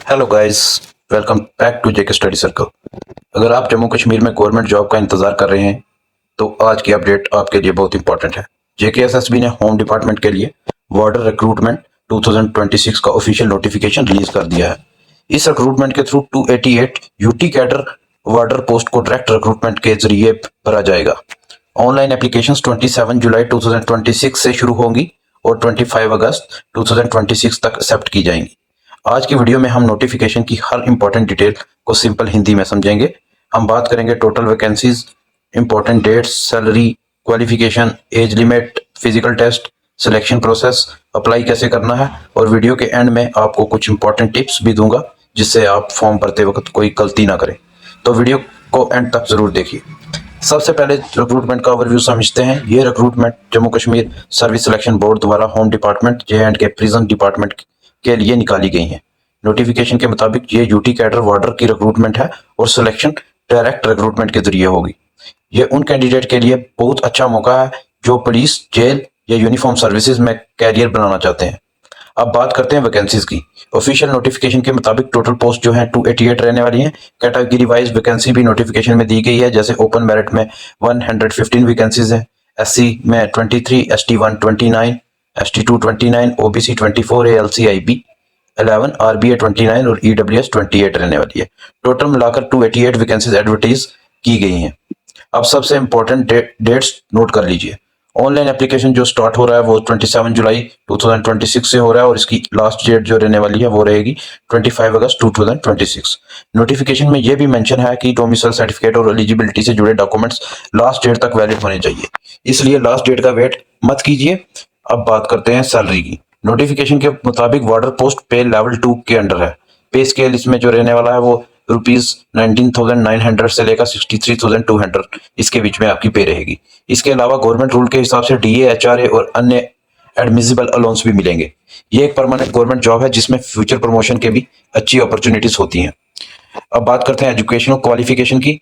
Hello guys, welcome back to JK study circle. अगर आप जम्मू कश्मीर में गवर्नमेंट जॉब का इंतजार कर रहे हैं तो आज की अपडेट आपके लिए बहुत इंपॉर्टेंट है। जेकेएसएसबी ने होम डिपार्टमेंट के लिए बॉर्डर रिक्रूटमेंट 2026 का ऑफिशियल नोटिफिकेशन रिलीज कर दिया है। इस रिक्रूटमेंट के through 288 UT cadre border post को डायरेक्ट रिक्रूटमेंट के जरिए भरा जाएगा। ऑनलाइन एप्लीकेशंस 27 जुलाई 2026 से शुरू होंगी और 25 अगस्त 2026 तक एक्सेप्ट की जाएंगी। आज की वीडियो में हम नोटिफिकेशन की हर इंपॉर्टेंट डिटेल को सिंपल हिंदी में समझेंगे। हम बात करेंगे total vacancies, important dates, salary, qualification, age limit, physical test, selection process, apply कैसे करना है और वीडियो के एंड में आपको कुछ इंपॉर्टेंट टिप्स भी दूंगा जिससे आप फॉर्म भरते वक्त कोई गलती ना करें। तो वीडियो को एंड तक जरूर देखिए। सबसे पहले रिक्रूटमेंट का ओवरव्यू समझते हैं। ये recruitment Jammu Kashmir service selection board द्वारा home department J&K prison department के लिए निकाली गई है। नोटिफिकेशन के मुताबिक ये यूटी कैडर वार्डर की रिक्रूटमेंट है और सिलेक्शन डायरेक्ट रिक्रूटमेंट के जरिए होगी। ये उन कैंडिडेट के लिए बहुत अच्छा मौका है जो पुलिस, जेल या यूनिफॉर्म सर्विसेज में कैरियर बनाना चाहते हैं। अब बात करते हैं वैकेंसीज की। ऑफिशियल नोटिफिकेशन के मुताबिक टोटल पोस्ट जो है 288 रहने वाली हैं। कैटेगरी वाइज वैकेंसी भी नोटिफिकेशन में दी गई है। जैसे ओपन मेरिट में 115 वैकेंसीज है, एससी में 23, ST1 29, ST2 29, OBC 24 है, LCIB 11, RBA 29 और EWS 28 रहने वाली है। टोटल मिलाकर 288 वैकेंसीज एडवर्टाइज की गई हैं। अब सबसे इंपॉर्टेंट डेट्स नोट कर लीजिए। ऑनलाइन एप्लीकेशन जो स्टार्ट हो रहा है वो 27 जुलाई 2026 से हो रहा है और इसकी लास्ट डेट जो रहने वाली है वो रहेगी 25 अगस्त 2026। नोटिफिकेशन में ये भी मेंशन है कि डोमिसाइल सर्टिफिकेट और एलिजिबिलिटी से जुड़े डॉक्यूमेंट्स लास्ट डेट तक वैलिड होने चाहिए, इसलिए लास्ट डेट का वेट मत कीजिए। अब बात करते हैं सैलरी की। नोटिफिकेशन के मुताबिक बॉर्डर पोस्ट पे लेवल 2 के अंडर है। पे स्केल इसमें जो रहने वाला है वो ₹19,900 से लेकर 63,200 इसके बीच में आपकी पे रहेगी। इसके अलावा गवर्नमेंट रूल के हिसाब से DA, HRA और अन्य एडमिसिबल अलाउंस भी मिलेंगे। ये एक परमानेंट गवर्नमेंट जॉब है जिसमें फ्यूचर प्रमोशन के भी अच्छी अपॉर्चुनिटीज होती हैं। अब बात करते हैं एजुकेशनल क्वालिफिकेशन की।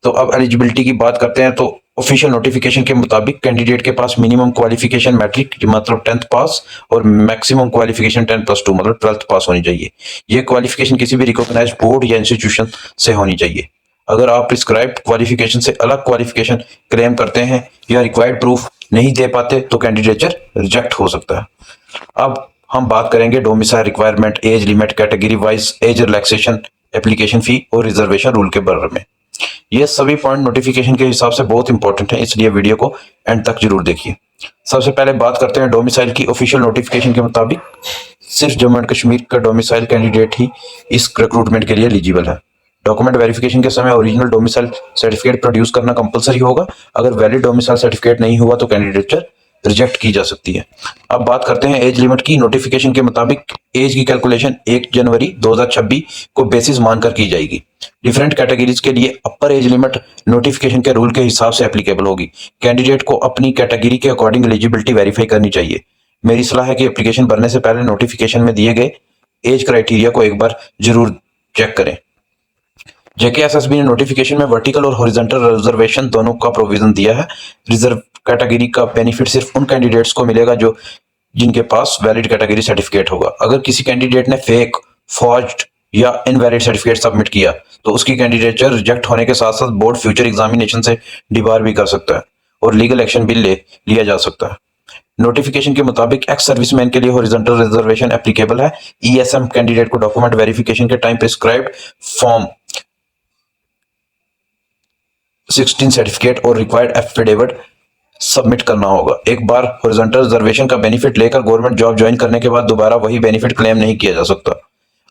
तो अब एलिजिबिलिटी की बात करते हैं तो ऑफिशियल नोटिफिकेशन के मुताबिक कैंडिडेट के पास मिनिमम क्वालिफिकेशन मैट्रिक मतलब 10th पास और मैक्सिमम क्वालिफिकेशन 10+2 मतलब 12th पास होनी चाहिए। ये क्वालिफिकेशन किसी भी रिकॉग्नाइज्ड बोर्ड या इंस्टीट्यूशन से होनी चाहिए। अगर आप प्रिस्क्राइब्ड क्वालिफिकेशन से अलग क्वालिफिकेशन क्लेम करते हैं या रिक्वायर्ड प्रूफ नहीं दे पाते तो कैंडिडेचर रिजेक्ट हो सकता है। अब हम बात करेंगे domicile requirement, age limit, category wise age relaxation, application fee और रिजर्वेशन रूल के बारे में। ये सभी पॉइंट नोटिफिकेशन के हिसाब से बहुत इंपॉर्टेंट है, इसलिए वीडियो को एंड तक जरूर देखिए। सबसे पहले बात करते हैं डोमिसाइल की। ऑफिशियल नोटिफिकेशन के मुताबिक सिर्फ जम्मू एंड कश्मीर का डोमिसाइल कैंडिडेट ही इस रिक्रूटमेंट के लिए एलिजिबल है। डॉक्यूमेंट वेरिफिकेशन के समय ओरिजिनल डोमिसाइल सर्टिफिकेट प्रोड्यूस करना कंपलसरी होगा। अगर वैलिड डोमिसाइल सर्टिफिकेट नहीं हुआ तो कैंडिडेचर रिजेक्ट की जा सकती है। अब बात करते हैं एज लिमिट की। नोटिफिकेशन के मुताबिक एज की कैलकुलेशन 1 जनवरी 2026 को बेसिस मानकर की जाएगी। डिफरेंट कैटेगरीज के लिए अपर एज लिमिट नोटिफिकेशन के रूल के हिसाब से एप्लीकेबल होगी। कैंडिडेट को अपनी कैटेगरी के अकॉर्डिंग एलिजिबिलिटी वेरीफाई करनी चाहिए। मेरी सलाह है कि एप्लीकेशन भरने से पहले नोटिफिकेशन में दिए गए एज क्राइटेरिया को एक बार जरूर चेक करें। जेकेएसएसबी ने नोटिफिकेशन में वर्टिकल और हॉरिजॉन्टल रिजर्वेशन दोनों का प्रोविजन दिया है। रिजर्व कैटेगरी का बेनिफिट सिर्फ उन कैंडिडेट्स को मिलेगा जो जिनके पास वैलिड कैटेगरी सर्टिफिकेट होगा। अगर किसी कैंडिडेट ने फेक, फॉर्ज्ड या इनवैलिड सर्टिफिकेट सबमिट किया तो उसकी कैंडिडेचर रिजेक्ट होने के साथ साथ बोर्ड फ्यूचर एग्जामिनेशन से डिबार भी कर सकता है और लीगल एक्शन भी लिया जा सकता है। नोटिफिकेशन के मुताबिक एक्स सर्विसमैन के लिए हॉरिजॉन्टल रिजर्वेशन एप्लीकेबल है। ESM कैंडिडेट को डॉक्यूमेंट वेरिफिकेशन के टाइम प्रिस्क्राइब्ड फॉर्म 16 सर्टिफिकेट और रिक्वायर्ड एफिडेविट सबमिट करना होगा। एक बार हॉरिजॉन्टल रिजर्वेशन का बेनिफिट लेकर गवर्नमेंट जॉब ज्वाइन करने के बाद दोबारा वही बेनिफिट क्लेम नहीं किया जा सकता।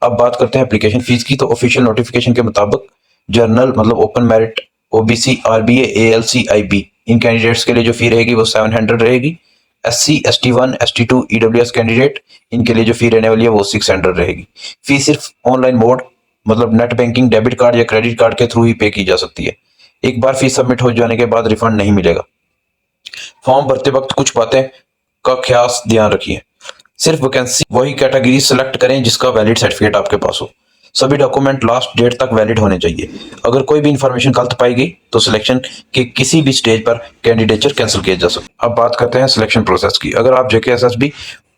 अब बात करते हैं एप्लीकेशन फीस की। तो ऑफिशियल नोटिफिकेशन के मुताबिक जर्नल मतलब open merit, OBC, RBA, ALC, IB इन कैंडिडेट्स के लिए जो फी रहेगी वो 700 रहेगी। SC, ST1, ST2, EWS candidate इनके लिए जो फी रहने वाली है वो 600 रहेगी। फी सिर्फ ऑनलाइन मोड मतलब नेट बैंकिंग, डेबिट कार्ड या क्रेडिट कार्ड के थ्रू ही पे की जा सकती है। एक बार फीस सबमिट हो जाने के बाद रिफंड नहीं मिलेगा। फॉर्म भरते वक्त कुछ बातें का खास ध्यान रखिए। सिर्फ वैकेंसी वही कैटेगरी सेलेक्ट करें जिसका वैलिड सर्टिफिकेट आपके पास हो। सभी डॉक्यूमेंट लास्ट डेट तक वैलिड होने चाहिए। अगर कोई भी इंफॉर्मेशन गलत पाई गई तो सिलेक्शन के किसी भी स्टेज पर कैंडिडेचर कैंसिल किया जा सकता है। अब बात करते हैं सिलेक्शन प्रोसेस की। अगर आप जेकेएसएसबी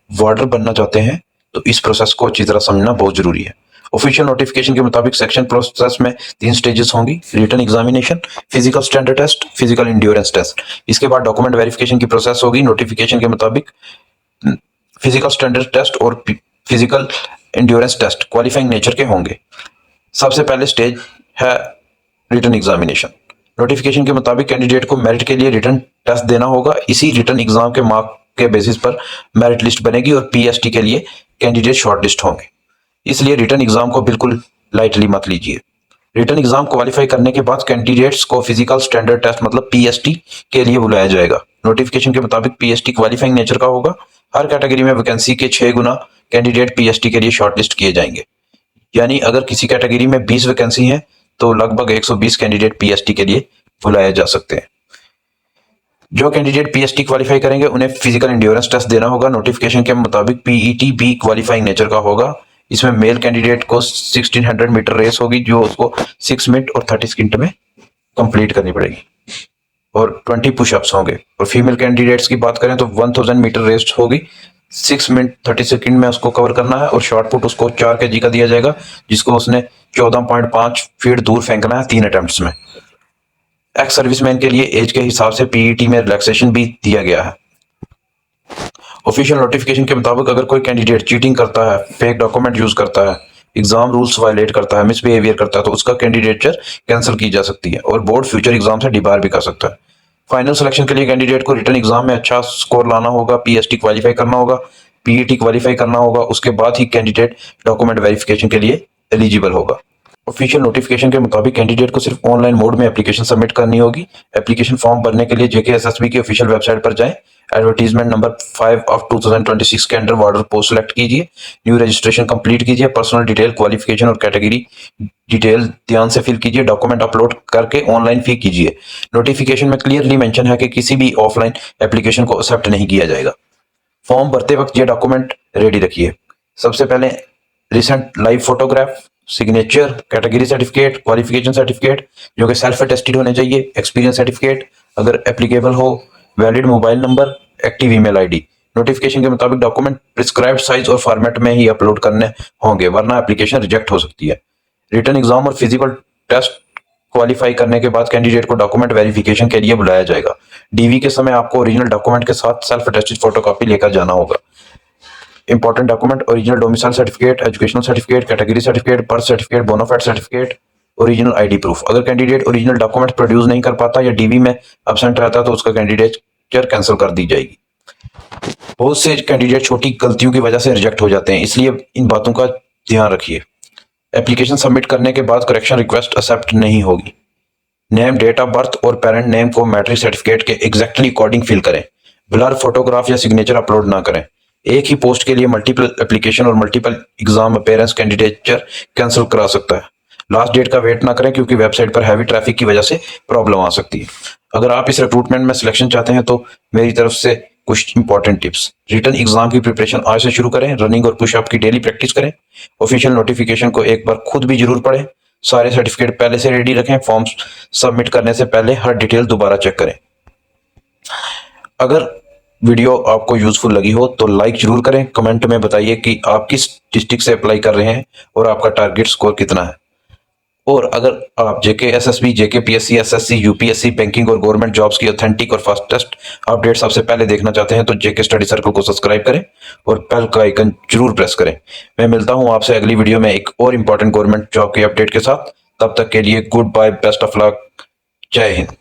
वार्डर बनना चाहते हैं तो इस प्रोसेस को अच्छी तरह समझना बहुत जरूरी है। ऑफिशियल नोटिफिकेशन के मुताबिक सेक्शन प्रोसेस में 3 स्टेजेस होंगी: written examination, physical standard test, physical endurance test. इसके बाद डॉक्यूमेंट वेरिफिकेशन की प्रोसेस होगी। नोटिफिकेशन के मुताबिक फिजिकल स्टैंडर्ड टेस्ट और physical endurance test qualifying nature के होंगे। सबसे पहले स्टेज है रिटन एग्जामिनेशन। नोटिफिकेशन के मुताबिक कैंडिडेट को मेरिट के लिए रिटन टेस्ट देना होगा। इसी रिटन एग्जाम के मार्क के बेसिस पर मेरिट लिस्ट बनेगी और पीएसटी के लिए कैंडिडेट शॉर्टलिस्ट होंगे। इसलिए रिटन एग्जाम को बिल्कुल लाइटली मत लीजिए। रिटन एग्जाम क्वालिफाई करने के बाद कैंडिडेट्स को फिजिकल स्टैंडर्ड टेस्ट मतलब पीएसटी के लिए बुलाया जाएगा। नोटिफिकेशन के मुताबिक पीएसटी क्वालिफाइंग नेचर का होगा। हर कैटेगरी में वैकेंसी के 6 गुना कैंडिडेट पीएसटी के लिए शॉर्टलिस्ट किए जाएंगे। यानी अगर किसी कैटेगरी में 20 वैकेंसी है तो लगभग 120 कैंडिडेट पीएसटी के लिए बुलाए जा सकते हैं। जो कैंडिडेट पीएसटी क्वालिफाई करेंगे उन्हें फिजिकल इंड्योरेंस टेस्ट देना होगा। नोटिफिकेशन के मुताबिक पीईटी भी क्वालिफाइंग नेचर का होगा। इसमें मेल कैंडिडेट को 1600 मीटर रेस होगी जो उसको 6 मिनट और 30 सेकंड में कंप्लीट करनी पड़ेगी और 20 पुशअप्स होंगे। और फीमेल कैंडिडेट्स की बात करें तो 1000 मीटर रेस होगी, 6 मिनट 30 सेकंड में उसको कवर करना है। और शॉर्ट पुट उसको 4 kg का दिया जाएगा जिसको उसने 14.5 फीट दूर फेंकना है 3 अटेम्प्ट्स में। एक्स सर्विसमैन के लिए एज के हिसाब से पीईटी में रिलैक्सेशन भी दिया गया है। ऑफिशियल नोटिफिकेशन के मुताबिक अगर कोई कैंडिडेट चीटिंग करता है, फेक डॉक्यूमेंट यूज करता है, एग्जाम रूल्स वायलेट करता है, मिसबिहेवियर करता है तो उसका कैंडिडेचर कैंसिल की जा सकती है और बोर्ड फ्यूचर एग्जाम से डिबार भी कर सकता है। फाइनल सिलेक्शन के लिए कैंडिडेट को रिटन एग्जाम में अच्छा स्कोर लाना होगा, पीएसटी क्वालिफाई करना होगा, पीईटी क्वालिफाई करना होगा। उसके बाद ही कैंडिडेट डॉक्यूमेंट वेरिफिकेशन के लिए एलिजिबल होगा। ऑफिशियल नोटिफिकेशन के मुताबिक कैंडिडेट को सिर्फ ऑनलाइन मोड में एप्लीकेशन सबमिट करनी होगी। एप्लीकेशन फॉर्म भरने के लिए जेकेएसएसबी की ऑफिशियल वेबसाइट पर जाएं। एडवर्टीजमेंट नंबर 5 ऑफ 2026 के अंडर वार्डर पोस्ट सेलेक्ट कीजिए। न्यू रजिस्ट्रेशन कंप्लीट कीजिए। पर्सनल डिटेल, क्वालिफिकेशन और कैटेगरी डिटेल ध्यान से फिल कीजिए। डॉक्यूमेंट अपलोड करके ऑनलाइन फी कीजिए। नोटिफिकेशन में क्लियरली मेंशन है कि किसी भी ऑफलाइन एप्लीकेशन को एक्सेप्ट नहीं किया जाएगा। फॉर्म भरते वक्त ये डॉक्यूमेंट रेडी रखिए। सबसे पहले recent live photograph, signature, category certificate, qualification certificate जो कि सेल्फ अटेस्टेड होने चाहिए, एक्सपीरियंस सर्टिफिकेट अगर एप्लीकेबल हो, valid mobile number, active email ID. Notification के मुताबिक डॉक्यूमेंट प्रिस्क्राइब्ड साइज और फॉर्मेट में ही अपलोड करने होंगे वरना एप्लीकेशन रिजेक्ट हो सकती है। रिटन एग्जाम और फिजिकल टेस्ट क्वालिफाई करने के बाद कैंडिडेट को डॉक्यूमेंट वेरिफिकेशन के लिए बुलाया जाएगा। डीवी के समय आपको ओरिजिनल डॉक्यूमेंट के साथ सेल्फ अटेस्टेड फोटोकॉपी लेकर जाना होगा। Important document: original domicile certificate, educational certificate, category certificate, birth certificate, bonafide certificate, original ID proof. अगर कैंडिडेट ओरिजिनल डॉक्यूमेंट प्रोड्यूस नहीं कर पाता या डीवी में एब्सेंट रहता तो उसका कैंडिडेचर कैंसिल कर दी जाएगी। बहुत से कैंडिडेट छोटी गलतियों की वजह से रिजेक्ट हो जाते हैं, इसलिए इन बातों का ध्यान रखिए। एप्लीकेशन सबमिट करने के बाद करेक्शन रिक्वेस्ट एक्सेप्ट नहीं होगी। नेम, डेट ऑफ बर्थ और पेरेंट नेम को मैट्रिक सर्टिफिकेट के एग्जैक्टली अकॉर्डिंग फिल करें। ब्लर फोटोग्राफ या सिग्नेचर अपलोड ना करें। एक ही पोस्ट के लिए मल्टीपल एप्लीकेशन और multiple exam appearance candidature cancel करा सकता है। लास्ट डेट का वेट ना करें क्योंकि वेबसाइट पर हैवी ट्रैफिक की वजह से प्रॉब्लम आ सकती है। अगर आप इस रिक्रूटमेंट में सिलेक्शन चाहते हैं तो मेरी तरफ से कुछ इंपॉर्टेंट टिप्स: रिटन एग्जाम की प्रिपरेशन आज से शुरू करें। रनिंग और पुशअप की डेली प्रैक्टिस करें। ऑफिशियल नोटिफिकेशन को एक बार खुद भी जरूर पढ़ें। सारे सर्टिफिकेट पहले से रेडी रखें। फॉर्म सबमिट करने से पहले हर डिटेल दोबारा चेक करें। अगर वीडियो आपको यूजफुल लगी हो तो लाइक जरूर करें। कमेंट में बताइए कि आप किस डिस्ट्रिक्ट से अप्लाई कर रहे हैं और आपका टारगेट स्कोर कितना है। और अगर आप JKSSB, JKPSC, SSC, UPSC, banking और गवर्नमेंट जॉब्स की ऑथेंटिक और फास्टेस्ट अपडेट सबसे पहले देखना चाहते हैं तो जेके स्टडी सर्कल को सब्सक्राइब करें और बेल का आइकन जरूर प्रेस करें। मैं मिलता हूं आपसे अगली वीडियो में एक और इंपॉर्टेंट गवर्नमेंट जॉब के अपडेट के साथ। तब तक के लिए good bye, best of luck, Jai Hind.